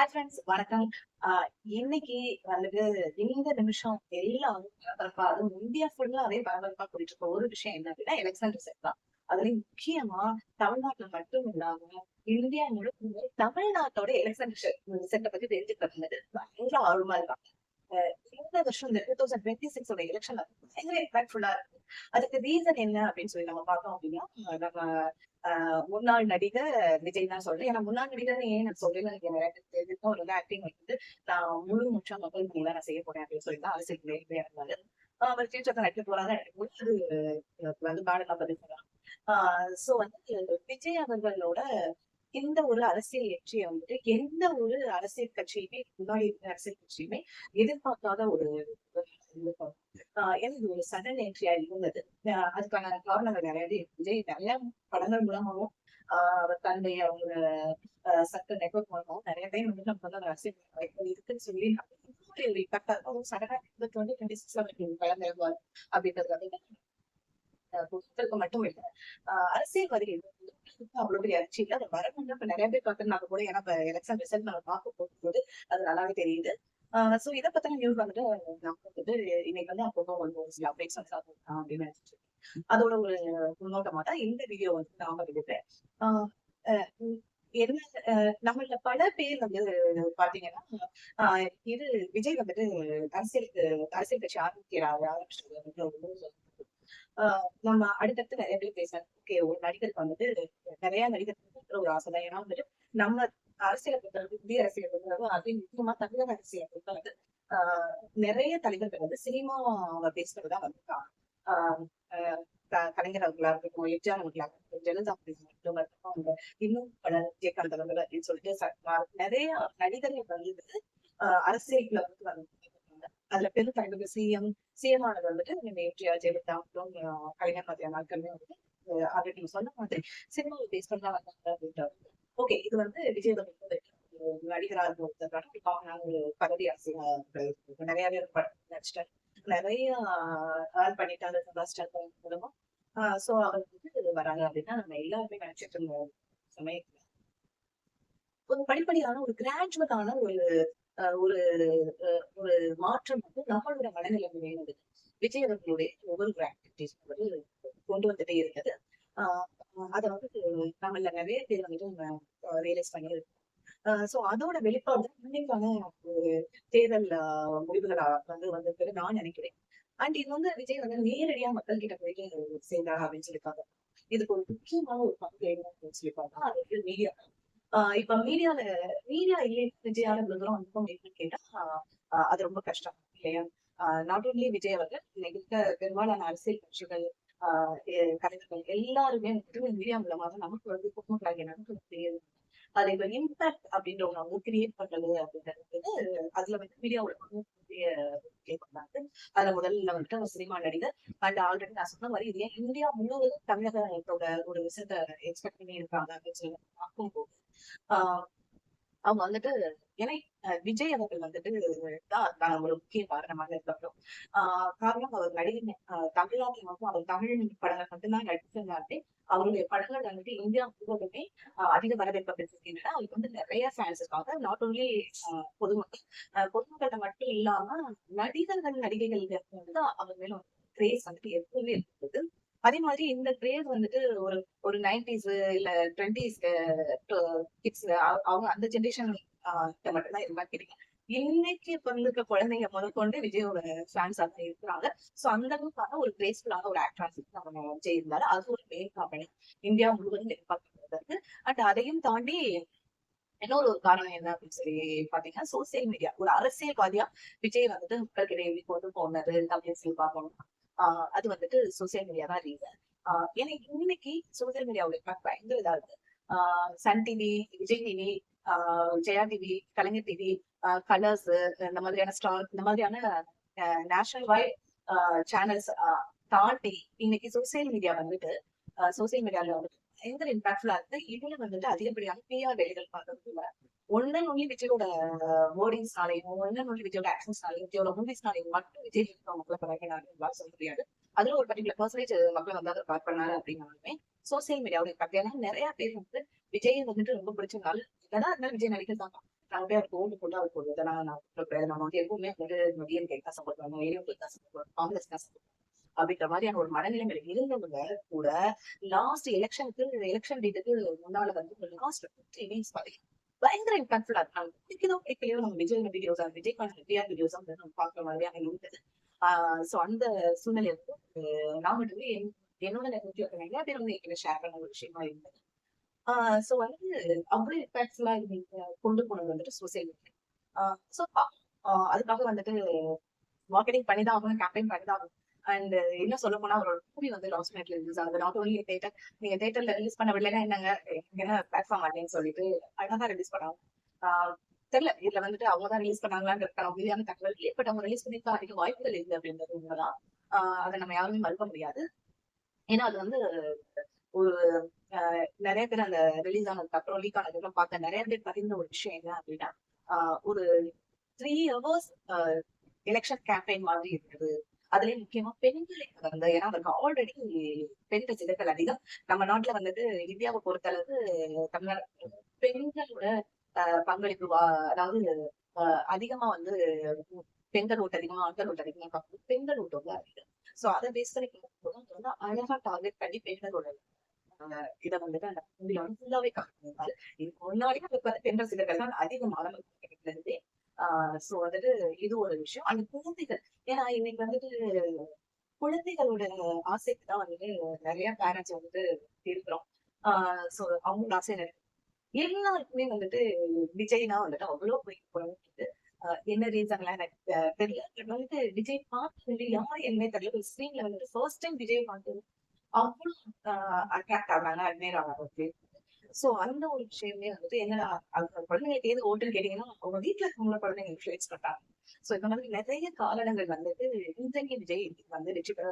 Hi friends, வணக்கம். ஆஹ் இன்னைக்கு வந்துட்டு இந்த நிமிஷம் எல்லாரும் பரபரப்பா, அதுவும் இந்தியா ஃபுல்லாவே பரபரப்பா போயிட்டு இருக்க ஒரு விஷயம் என்ன அப்படின்னா எலெக்ஷன் ரிசல்ட் தான். அதுலயும் முக்கியமா தமிழ்நாட்டுல மட்டும் இல்லாம இந்தியா முழுக்க தமிழ்நாட்டோட எலெக்ஷன் ரிசல்ட்டை பத்தி தெரிஞ்சுக்கிறது பயங்கர ஆர்வமா இருக்காங்க. இந்த வருஷம் இந்த 2026 ஓட எலெக்ஷன் பயங்கர இம்பாக்ட்ஃபுல்லா இருக்கு. அதுக்கு ரீசன் என்ன அப்படின்னு சொல்லி நம்ம பார்த்தோம் அப்படின்னா, நம்ம முன்னாள் நடிகர் விஜய் தான் சொல்றேன். ஏன்னா முன்னாள் நடிகர் ஏன் நான் சொல்றேன்னு எனக்கு நிறைய பேருக்கு தெரிஞ்சிருக்கும். அவர் வந்து ஆக்டிங் வந்து நான் முழு மூச்சா மக்கள் பணி தான் நான் செய்ய போறேன் அப்படின்னு சொல்லி தான் அரசியல் வெளியே இருந்தாரு. அவர் ஃபியூச்சர்ல நடிக்க போறாங்க. அது வந்து பாடலாம் பதிவு சொல்லலாம். சோ வந்து விஜய் அவர்களோட இந்த ஒரு அரசியல் வெற்றியை வந்துட்டு எந்த ஒரு அரசியல் கட்சியுமே, முன்னாடி இருந்த அரசியல் கட்சியுமே எதிர்பார்க்காத ஒரு ஏன்னா இது ஒரு சடன் என்ட்ரியா இருந்தது. அதுக்கான காரணங்கள் நிறையவே இருக்கு. விஜய் நிறைய படங்கள் மூலமாவும் அவர் தந்தை அவங்க சட்ட நெட்வொர்க் மூலமாவும் நிறைய டைம் வந்து நம்ம வந்து அந்த அரசியல் வாய்ப்பு இருக்குன்னு சொல்லி ஒரு இம்பாக்டா இருக்கும். சடனா 2026 அவருக்கு கலந்துருவார் அப்படின்றது வந்து புத்தகத்துக்கு மட்டும் இல்ல, அரசியல்வாதிகள் அவ்வளவு பெரிய அச்சு இல்ல. அது வரணும்னு இப்ப நிறைய பேர் பார்த்துருந்தாங்க கூட. ஏன்னா இப்ப எலெக்ஷன் ரிசல்ட் நம்ம பார்க்க போகும்போது அது நல்லாவே தெரியுது. சோ இத பத்தின நியூஸ் வந்துட்டு நான் வந்துட்டு இன்னைக்கு வந்து அப்பப்போ வந்து ஒரு சில அப்டேட்ஸ் வந்து அப்படின்னு நினைச்சிட்டு இருக்கேன். அதோட ஒரு முன்னோட்டமா தான் இந்த வீடியோ வந்து நான் வந்துருக்கேன். ஆஹ் அஹ் உம் என்ன நம்மள பல பேர் வந்து பாத்தீங்கன்னா, இது விஜய் வந்துட்டு அரசியலுக்கு அரசியல் கட்சி ஆரம்பிச்சது வந்து ஒரு news வந்து நம்ம அடுத்தடுத்து நிறைய பேர் பேசுறாங்க. ஓகே, ஒரு நடிகருக்கு வந்துட்டு நிறைய நடிகருக்கு இருக்கிற ஒரு ஆசைதான். ஏன்னா வந்துட்டு நம்ம அரசியலை பொறுத்தளவு, இந்திய அரசியலை பொறுத்தளவு, அது முக்கியமா தமிழக அரசியலை பொறுத்தளவு நிறைய தலைவர்கள் வந்து சினிமாவை பேசுறதுதான் தான் வந்திருக்காங்க. ஆஹ் ஆஹ் கலைஞர் அவர்களா இருக்கட்டும், எம்ஜிஆர் அவர்களா இருக்கட்டும், ஜெயலலிதா அவர்களா இருக்கட்டும், அவங்க இன்னும் பல விஜயகாந்த் அவர்கள் அப்படின்னு சொல்லிட்டு நிறைய நடிகர்கள் வந்து அரசியலுக்குள்ள வந்து வந்திருக்காங்க. அதுல பெரும் தலைவர்கள் சிஎம் ஆனது வந்துட்டு நம்ம எம்ஜிஆர், ஜெயலலிதா மற்றும் கலைஞர் மத்திய நாட்களுமே வந்து ஆல்ரெடி நீங்க சொன்ன மாதிரி சினிமாவை பேஸ் பண்ணி தான் வந்தாங்க அப்படின்ட்டு. ஓகே, இது வந்து விஜய் வந்து நடிகரா இருந்ததுக்கான ஒரு காமனான ஒரு பதவி அரசியல் நிறைய பேர் படம் நடிச்சிட்டாரு. நிறைய ஏர்ன் பண்ணிட்டாரு, சம்பாதிச்சிட்டாரு மூலமா. சோ அவர் வந்து வராங்க அப்படின்னா நம்ம எல்லாருமே நினைச்சிட்டு இருந்தோம் சமயத்துல. ஒரு படிப்படியான ஒரு கிராஜுவலான ஒரு ஒரு மாற்றம் வந்து நம்மளோட மனநிலைமை வேணுது. விஜய் அவர்களுடைய ஒவ்வொரு ஆக்டிவிட்டிஸ் வந்து கொண்டு வந்துட்டே இருக்குது. ஆஹ் அதை வந்து நம்மள நிறைய பேர் வந்துட்டு ரியலைஸ் பண்ணி சோ அதோட வெளிப்பாடு தான் இன்னைக்கான ஒரு தேர்தல் முடிவுகளா வந்து வந்திருக்குன்னு நான் நினைக்கிறேன். அண்ட் இது வந்து விஜய் வந்து நேரடியா மக்கள் கிட்ட போயிட்டு சேர்ந்தாங்க அப்படின்னு சொல்லியிருக்காங்க. இதுக்கு ஒரு முக்கியமான ஒரு பங்கு என்ன அப்படின்னு சொல்லி பார்த்தா அது வந்து மீடியா. இப்ப மீடியா இல்லை விஜயால இவ்வளவு தூரம் வந்து முடியும்னு கேட்டா அது ரொம்ப கஷ்டம் இல்லையா? நாட் ஓன்லி விஜய் அவர்கள், இன்னைக்கு இருக்க பெரும்பாலான அரசியல் கட்சிகள், கலைஞர்கள் எல்லாருமே வந்துட்டு மீடியா மூலமாக நமக்கு வந்து பொதுமக்களாகிய நமக்கு தெரியுது. அது இப்ப இம்பாக்ட் அப்படின்ற ஒண்ணு வந்து கிரியேட் பண்றது அப்படின்றது வந்து அதுல வந்து மீடியாவோட ப்ளே பண்ணாங்க. அதுல முதல்ல வந்துட்டு ஒரு சினிமா நடிகர். அண்ட் ஆல்ரெடி நான் சொன்ன மாதிரி இது ஏன் இந்தியா முழுவதும் தமிழகத்தோட ஒரு விஷயத்த எக்ஸ்பெக்ட் பண்ணி இருக்காங்க அப்படின்னு சொல்லி பார்க்கும்போது ஆஹ் அவங்க வந்துட்டு ஏன்னா விஜய் அவர்கள் வந்துட்டு தான் ஒரு முக்கிய காரணமாக இருக்கட்டும். காரணம் அவர் நடிகை தமிழ்நாட்டில் வந்து அவர் தமிழ் படங்கள் மட்டும்தான் நடிச்சிருந்தாலே அவருடைய படங்கள் வந்துட்டு இந்தியா முழுவதுமே அதிக வரவேற்பை பெற்றிருக்கின்றன. அவருக்கு வந்து நிறைய ஃபேன்ஸ் இருக்காங்க. நாட் ஓன்லி பொதுமக்கள், பொதுமக்கள்கிட்ட மட்டும் இல்லாம நடிகர்கள் நடிகைகள் வந்து அவர் மேல கிரேஸ் வந்துட்டு எப்பவுமே இருக்குது. அதே மாதிரி இந்த கிரேஸ் வந்துட்டு ஒரு ஒரு 90s இல்ல 20s கிட்ஸ் அவங்க அந்த ஜென்ரேஷன் மட்டும்தான் இருந்தான்னு கேட்டீங்க. இன்னைக்கு பிறந்திருக்க குழந்தைங்க முதற்கொண்டு விஜயோட ஃபேன்ஸா தான் இருக்கிறாங்க. சோ அந்த அளவுக்கான ஒரு கிரேஸ்ஃபுல்லான ஒரு ஆக்டராசிட்டி நம்ம விஜய் இருந்தாரு. அது ஒரு மெயின் காரணம் இந்தியா முழுவதும் எதிர்பார்க்கப்படுறது. அண்ட் அதையும் தாண்டி இன்னொரு ஒரு காரணம் என்ன அப்படின்னு சொல்லி பாத்தீங்கன்னா, சோசியல் மீடியா. ஒரு அரசியல்வாதியா விஜய் வந்துட்டு மக்கள்கிட்ட எப்படி கொண்டு போனது அப்படின்னு சொல்லி பார்க்கணும். அது வந்துட்டு சோசியல் மீடியா தான் ரீசன். ஏன்னா இன்னைக்கு சோசியல் மீடியாவோட இம்பாக்ட் பயங்கர இதா இருக்கு. Sun TV, Vijay TV, Jaya TV, Kalaignar TV, Colors, இந்த மாதிரியான ஸ்டார், இந்த மாதிரியான நேஷனல் வைட் சேனல்ஸ் தாண்டி இன்னைக்கு சோசியல் மீடியா வந்துட்டு சோசியல் மீடியால வந்துட்டு பயங்கர இம்பாக்ட்ஃபுல்லா இருக்கு. இதுல வந்துட்டு அதிகப்படியான பிஆர் வேலைகள் பார்க்கறதுல ஒன்னு ஒன்லி விஜயோட வேர்டிங்ஸ்னாலையும், ஒன்னு ஒன்லி விஜயோட ஆக்ஷன்ஸ்னாலையும், விஜயோட மூவிஸ்னாலையும் மட்டும் விஜய் மக்களை பழகினாரு சொல்ல முடியாது. அதுல ஒரு பர்டிகுலர் பர்சன்டேஜ் மக்களை வந்து அதை பார்க் பண்ணாரு அப்படின்னாலுமே சோசியல் மீடியாவோட இம்பாக்ட். ஏன்னா நிறைய பேர் வந்து விஜய் வந்துட்டு ரொம்ப பிடிச்சதுனால என்னதான் இருந்தாலும் விஜய் நடிகர் தான். நாங்க போய் அவருக்கு ஓட்டு போட்டு அவருக்கு ஒரு இதெல்லாம் நம்ம வந்து எப்பவுமே வந்து டிஎம்கே தான் சப்போர்ட் பண்ணுவோம், ஏடிஎம்கே தான் சப்போர்ட் பண்ணுவோம், காங்கிரஸ் தான் support அப்படின்ற மாதிரியான ஒரு மனநிலைமையில இருந்தவங்க கூட லாஸ்ட் எலெக்ஷன் டேட்டுக்கு முன்னால வந்து லாஸ்ட் 2-3 வீக்ஸ் பாத்தீங்கன்னா பயங்கர இம்பாக்ட்ஃபுல்லா இருக்காங்க. பிடிக்குதோ பிடிக்கலையோ நம்ம விஜய் வீடியோஸ் விஜய்கான டிஆர் வீடியோஸ் வந்து நம்ம பாக்குற மாதிரியான இருந்தது. சோ அந்த சூழ்நிலை வந்து நான் மட்டுமே என்னோட நெகட்டிவ் நிறைய பேர் வந்து என்கிட்ட ஷேர் பண்ண ஒரு விஷயமா இருந்தது. சோ வந்து அவ்வளவு இம்பாக்ட்ஃபுல்லா இருந்தீங்க கொண்டு போனது வந்துட்டு சோசியல் மீடியா. சோ அதுக்காக வந்துட்டு மார்க்கெட்டிங் பண்ணிதான் ஆகணும், கேம்பெயின் பண்ணிதான் ஆகணும். அண்ட் என்ன சொல்ல போனா அவரோட மூவி வந்து லாஸ்ட் மினிட்ல ரிலீஸ் ஆகுது. நாட் ஓன்லி தேட்டர், நீங்க தேட்டர்ல ரிலீஸ் பண்ண விடலைன்னா என்னங்க என்ன பிளாட்ஃபார்ம் அப்படின்னு சொல்லிட்டு அழகா ரிலீஸ் பண்ணாங்க. ஆஹ் தெரியல இதுல வந்துட்டு அவங்க தான் ரிலீஸ் பண்ணாங்களான்னு உறுதியான தகவல் இல்லை. பட் அவங்க ரிலீஸ் பண்ணிருக்க அதிக வாய்ப்புகள் இல்லை அப்படின்றது உண்மைதான். அதை நம்ம யாருமே மறுக்க முடியாது. ஏன்னா அது வந்து ஒரு நிறைய பேர் அந்த ரிலீஸ் ஆனதுக்கு அப்புறம் லீக் ஆனதுக்கு பார்த்த நிறைய பேர் பகிர்ந்த ஒரு விஷயம் என்ன அப்படின்னா ஒரு 3 hours எலெக்ஷன் கேம்பெயின் மாதிரி இருக்குது. அதுலயும் முக்கியமா பெண்களுக்கு வந்து ஏன்னா அவருக்கு ஆல்ரெடி பெண் ரசிகர்கள் அதிகம். நம்ம நாட்டுல வந்துட்டு இந்தியாவை பொறுத்தளவு தமிழ்நாடு பெண்களோட பங்களிப்பு அதாவது அதிகமா வந்து பெண்கள் ஓட்டு அதிகமா ஆண்கள் ஓட்டு அதிகமா பார்க்கணும், பெண்கள் ஓட்டு வந்து அதிகம். சோ அதை பேஸ் பண்ணி பார்க்கும்போது வந்து அழகா டார்கெட் பண்ணி பெண்களோட இதை வந்துட்டு அந்த மூவில வந்து ஃபுல்லாவே காட்டியிருந்தாரு. இதுக்கு முன்னாடி நமக்கு வந்து பெண் ரசிகர்கள் தான் அதிகம் ஆரம்பிக்கிறது. சோ வந்துட்டு இது ஒரு விஷயம். அந்த குழந்தைகள் ஏன்னா இன்னைக்கு வந்துட்டு குழந்தைகளோட ஆசைக்கு தான் வந்துட்டு நிறைய பேரண்ட்ஸ் வந்துட்டு இருக்கிறோம். சோ அவங்களோட ஆசை எல்லாருக்குமே வந்துட்டு விஜய்னா வந்துட்டு அவ்வளவு போயிட்டு என்ன ரீசன்லாம் எனக்கு தெரியல. பட் வந்துட்டு விஜய் பார்த்து வந்து யார் என்னமே தெரியல. ஒரு ஸ்கிரீன்ல வந்துட்டு ஃபர்ஸ்ட் டைம் விஜய் பார்த்து அவ்வளவு அட்ராக்ட் ஆனாங்க, அட்மையர் ஆனாங்க. சோ அந்த ஒரு விஷயமே வந்துட்டு என்னடா அந்த குழந்தைங்களுக்கு ஏது ஓட்டுன்னு கேட்டீங்கன்னா அவங்க வீட்டுல இருக்கவங்கள குழந்தைங்க இன்ஃபுளுன்ஸ் பண்றாங்க. சோ இந்த மாதிரி நிறைய காரணங்கள் வந்துட்டு இன்றைக்கு விஜய் வந்து வெற்றி பெற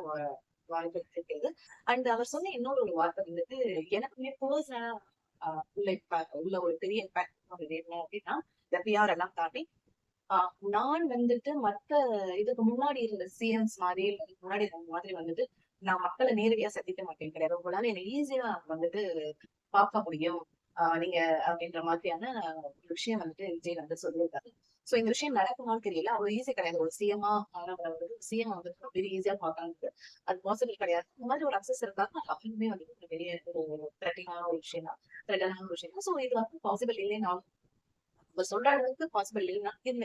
வாய்ப்பு இருக்கிறது. அண்ட் அவர் சொன்ன இன்னொரு ஒரு வார்த்தை வந்துட்டு எனக்குமே பர்சனலா உள்ள ஒரு பெரிய இம்பாக்ட் என்ன அப்படின்னா இந்த பிஆர் எல்லாம் தாண்டி நான் வந்துட்டு மத்த இதுக்கு முன்னாடி இருந்த சிஎம்ஸ் மாதிரி முன்னாடி இருந்த மாதிரி வந்துட்டு நான் மக்களை நேரடியா சந்திக்க மாட்டேன் கிடையாது. உங்களால என்ன ஈஸியா வந்துட்டு பார்க்க முடியும் நீங்க அப்படின்ற மாதிரியான ஒரு விஷயம் வந்துட்டு விஜய் வந்து சொல்லியிருக்காரு. சோ இந்த விஷயம் நடக்குமான்னு தெரியல. அவ்வளவு ஈஸி கிடையாது. ஒரு சிஎம்ஆ வந்து சிஎம் வந்துட்டு பெரிய ஈஸியா பார்க்கறது அது பாசிபிள் கிடையாது. இந்த மாதிரி ஒரு அக்சஸ் இருந்தாங்க அவங்களுமே வந்துட்டு ஒரு பெரிய ஒரு த்ரெட்டிங்கான ஒரு விஷயம் தான், த்ரெட்டான ஒரு விஷயம் தான். சோ இது வந்து பாசிபிள் இல்லைன்னா சொல்ற அளவுக்கு பாசிபிள் இல்லைன்னா இல்ல.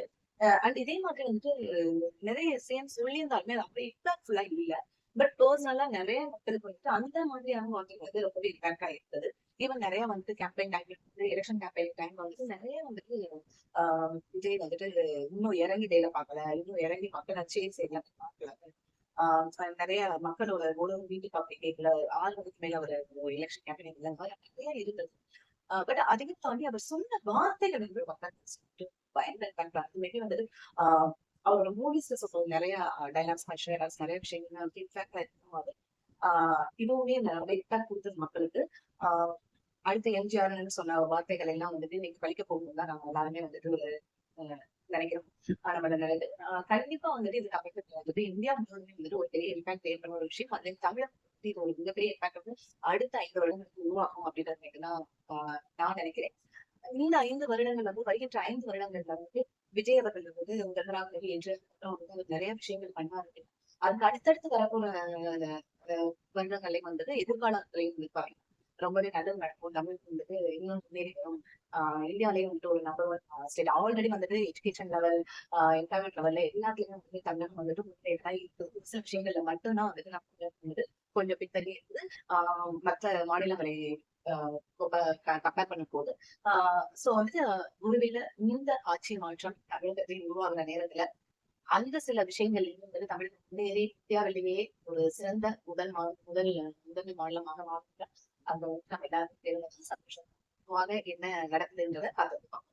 அண்ட் இதே மாதிரி வந்துட்டு நிறைய சிஎம் சொல்லியிருந்தாலுமே அது அப்படியே இம்பாக்ட்ஃபுல்லா இல்ல. பட் பர்சனலா நிறைய மக்களுக்கு வந்துட்டு அந்த மாதிரியான வார்த்தைகள் வந்து ரொம்பவே இம்பாக்ட் ஆயிருந்தது. ஈவன் நிறைய வந்துட்டு கேம்பெயின் டைம் வந்து எலெக்ஷன் கேம்பெயின் டைம் வந்துட்டு நிறைய வந்துட்டு விஜய் வந்துட்டு இன்னும் இறங்கி டேல பார்க்கல, இன்னும் இறங்கி மக்கள் அச்சையும் செய்யலாம் பார்க்கல. நிறைய மக்களோட ஒரு வீட்டுக்கு அப்படி கேட்கல, 6 மணிக்கு மேல ஒரு எலெக்ஷன் கேம்பெயின் இல்லை நிறைய இருந்தது. பட் அதையும் தாண்டி அவர் சொன்ன வார்த்தைகள் வந்து பயங்கர இம்பாக்ட் அதுமாரி வந்துட்டு அவரோட மூவிஸ்ல சொல்ற நிறைய டைலாக்ஸ் நிறைய விஷயங்கள் வந்து இன்ஃபேக்ட் இருக்கும்போது இதுவுமே நிறைய இம்பாக்ட் கொடுத்தது மக்களுக்கு. அடுத்த எம்ஜிஆர்னு சொன்ன வார்த்தைகள் எல்லாம் வந்துட்டு இன்னைக்கு படிக்க போகும்போது தான் நம்ம எல்லாருமே வந்துட்டு நினைக்கிறோம். நம்ம கண்டிப்பா வந்துட்டு இது தமிழகத்துல வந்துட்டு இந்தியா முழுவதுமே வந்துட்டு ஒரு பெரிய இம்பாக்ட் ஏற்படுற ஒரு விஷயம். அது தமிழகம் இது ஒரு மிகப்பெரிய இம்பாக்ட் வந்து அடுத்த 5 வருடங்களுக்கு உருவாக்கும் அப்படின்றது தான் நான் நினைக்கிறேன். இந்த 5 வருடங்கள் வந்து வருகின்ற 5 வருடங்கள்ல வந்து விஜய் அவர்கள் வந்து முதல்வராக என்று நிறைய விஷயங்கள் பண்ணாரு. அதுக்கு அடுத்தடுத்து வரப்போற வருடங்களையும் வந்துட்டு எதிர்காலத்திலையும் இருப்பாங்க. ரொம்பவே நல்லது நடக்கும். தமிழ் வந்துட்டு இன்னும் முன்னேறிடும். இந்தியாலயும் வந்துட்டு ஒரு நம்பர் 1 ஸ்டேட் ஆல்ரெடி வந்துட்டு எஜுகேஷன் லெவல், எம்ப்ளாய்மெண்ட் லெவல்ல எல்லாத்துலயும் வந்து தமிழகம் வந்துட்டு முன்னேறதான் இருக்குது. சில விஷயங்கள்ல மட்டும்தான் வந்துட்டு நம்ம வந்து கொஞ்சம் பின்தங்கி இருக்குது மற்ற மாநிலங்களை கம்பேர் பண்ணும் போது. சோ வந்துட்டு ஒருவேளை இந்த ஆட்சி மாற்றம் தமிழகத்தில் உருவாகின நேரத்துல அந்த சில விஷயங்கள் வந்து தமிழகம் முன்னேறி இந்தியாவிலேயே ஒரு சிறந்த முதன்மை மாநிலமாக மாற்ற அந்த நம்ம எல்லாருக்கும் சந்தோஷமாக என்ன நடக்குதுன்றதை பார்த்துருக்கோம்.